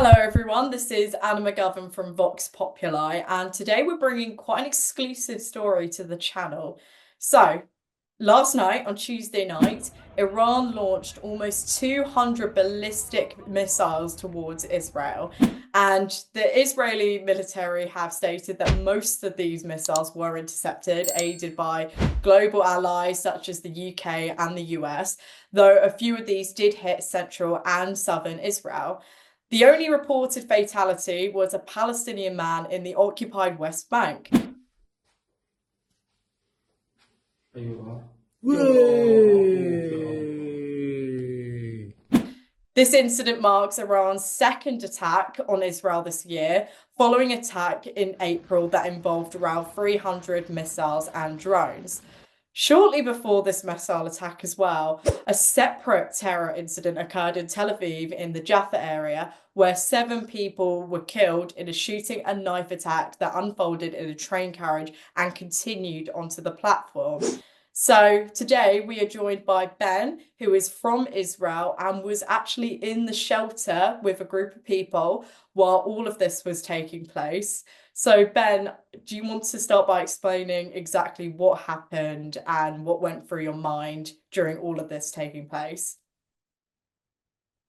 Hello everyone, this is Anna McGovern from Vox Populi, and today we're bringing quite an exclusive story to the channel. So, last night, on Tuesday night, Iran launched almost 200 ballistic missiles towards Israel, and the Israeli military have stated that most of these missiles were intercepted, aided by global allies such as the UK and the US, though a few of these did hit central and southern Israel. The only reported fatality was a Palestinian man in the occupied West Bank. This incident marks Iran's second attack on Israel this year, following an attack in April that involved around 300 missiles and drones. Shortly before this missile attack as well, a separate terror incident occurred in Tel Aviv in the Jaffa area, where 7 people were killed in a shooting and knife attack that unfolded in a train carriage and continued onto the platform. So today we are joined by Ben, who is from Israel and was actually in the shelter with a group of people while all of this was taking place. So Ben, do you want to start by explaining exactly what happened and what went through your mind during all of this taking place?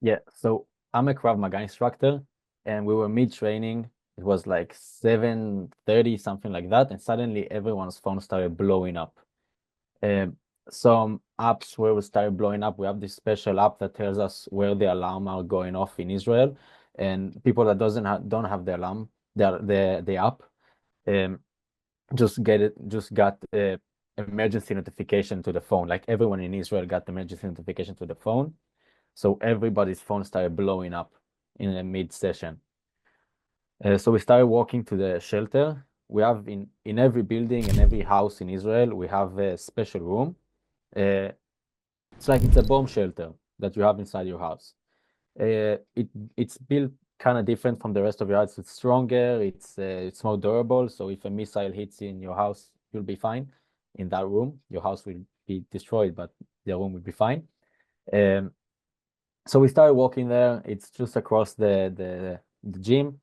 Yeah, so I'm a Krav Maga instructor, and we were mid-training. It was like 7:30, something like that, and suddenly everyone's phone started blowing up. Some apps where we started blowing up, we have this special app that tells us where the alarm are going off in Israel, and people that don't have the alarm, the app, um, just got emergency notification to the phone. Like everyone in Israel got emergency notification to the phone. So everybody's phone started blowing up in a mid-session. So we started walking to the shelter. We have in every building and every house in Israel, we have a special room. Uh, it's a bomb shelter that you have inside your house. It's built kind of different from the rest of your house. It's stronger. It's more durable. So if a missile hits in your house, you'll be fine. In that room, your house will be destroyed, but the room will be fine. So we started walking there. It's just across the gym.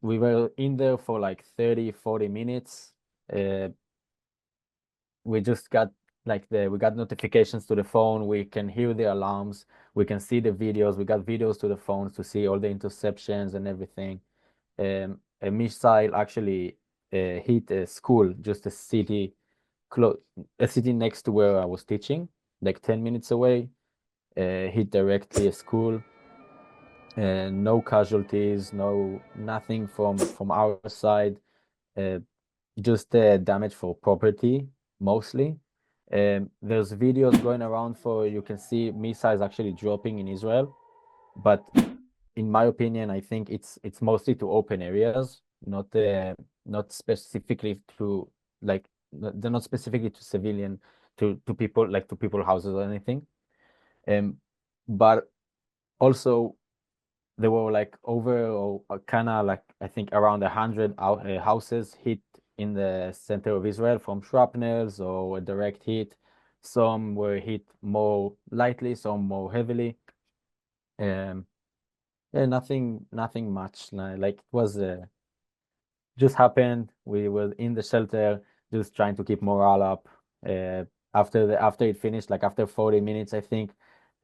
We were in there for like 30, 40 minutes. We just got we got notifications to the phone. We can hear the alarms. We can see the videos. We got videos to the phones to see all the interceptions and everything. A missile actually hit a school, just a city next to where I was teaching, like 10 minutes away. Hit directly a school. No casualties, nothing from our side. Uh, just damage for property mostly. There's videos going around for you can see missiles actually dropping in Israel, but in my opinion, I think it's mostly to open areas, not specifically to they're not specifically to civilian to people to people houses or anything. But also there were like over or kind of like I think around 100 houses hit in the center of Israel from shrapnels or a direct hit. Some were hit more lightly, some more heavily. Um, yeah, nothing much. Like it was just happened. We were in the shelter, just trying to keep morale up. After it finished, like after 40 minutes, I think,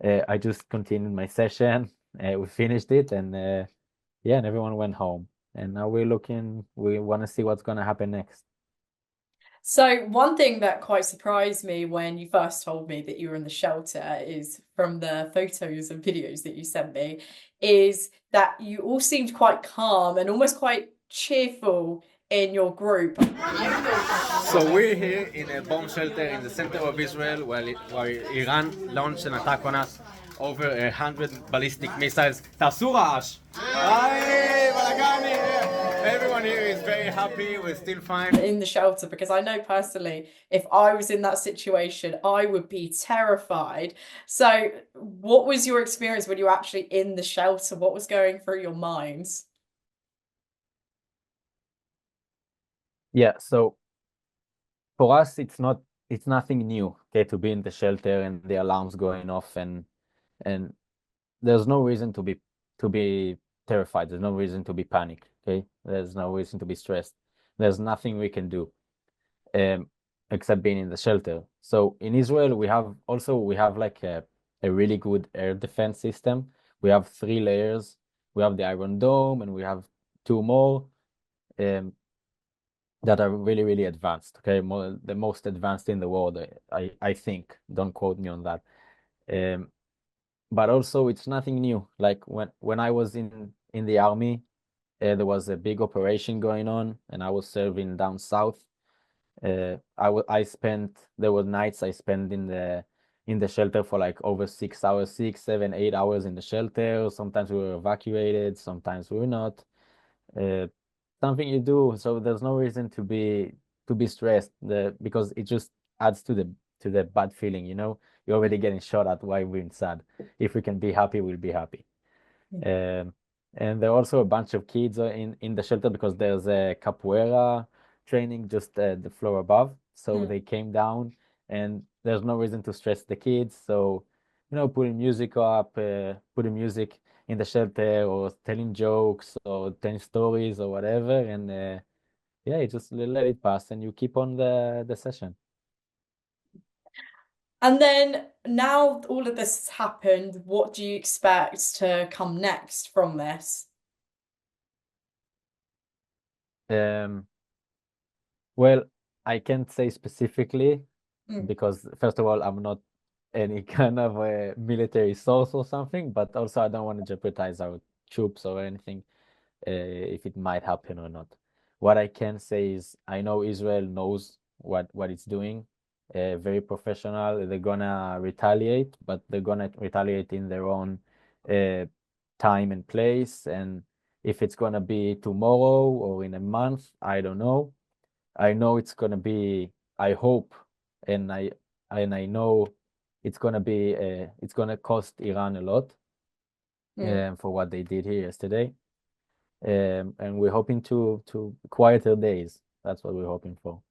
I just continued my session. We finished it, and yeah, and everyone went home. And now we want to see what's going to happen next. So, one thing that quite surprised me when you first told me that you were in the shelter is from the photos and videos that you sent me, is that you all seemed quite calm and almost quite cheerful in your group. So we're here in a bomb shelter in the center of Israel while Iran launched an attack on us. Over 100 ballistic missiles. תעשו רעש! Everyone here is very happy, we're still fine. In the shelter, because I know personally, if I was in that situation, I would be terrified. So, what was your experience when you were actually in the shelter? What was going through your minds? Yeah, so for us, it's nothing new, okay, to be in the shelter and the alarms going off and there's no reason to be to be terrified. There's no reason to be panicked. Okay, there's no reason to be stressed. There's nothing we can do, except being in the shelter. So in Israel, we have like a really good air defense system. We have 3 layers. We have the Iron Dome, and we have 2 more. That are really, really advanced. Okay, the most advanced in the world, I think. Don't quote me on that. But also, it's nothing new. Like when I was in the army, there was a big operation going on, and I was serving down south. I spent there were nights I spent in the shelter for like over 6 hours, 6, 7, 8 hours in the shelter. Sometimes we were evacuated, sometimes we were not. Uh, Something you do, so there's no reason to be stressed. Because it just adds to the bad feeling. You're already getting shot at. Why being sad? If we can be happy, we'll be happy. Um, and there are also a bunch of kids in the shelter because there's a capoeira training just the floor above. So they came down, and there's no reason to stress the kids. So, putting music up, putting music in the shelter, or telling jokes, or telling stories, or whatever. And yeah, you just let it pass, and you keep on the session. And then now all of this has happened, what do you expect to come next from this? Um, well, I can't say specifically because, first of all, I'm not any kind of a military source or something, but also I don't want to jeopardize our troops or anything, if it might happen or not. What I can say is I know Israel knows what it's doing, very professional. They're gonna retaliate, but they're gonna retaliate in their own uh, time and place. And if it's gonna be tomorrow or in a month, I don't know. I know it's gonna be, I hope, and I know it's gonna cost Iran a lot, for what they did here yesterday. And we're hoping to quieter days. That's what we're hoping for.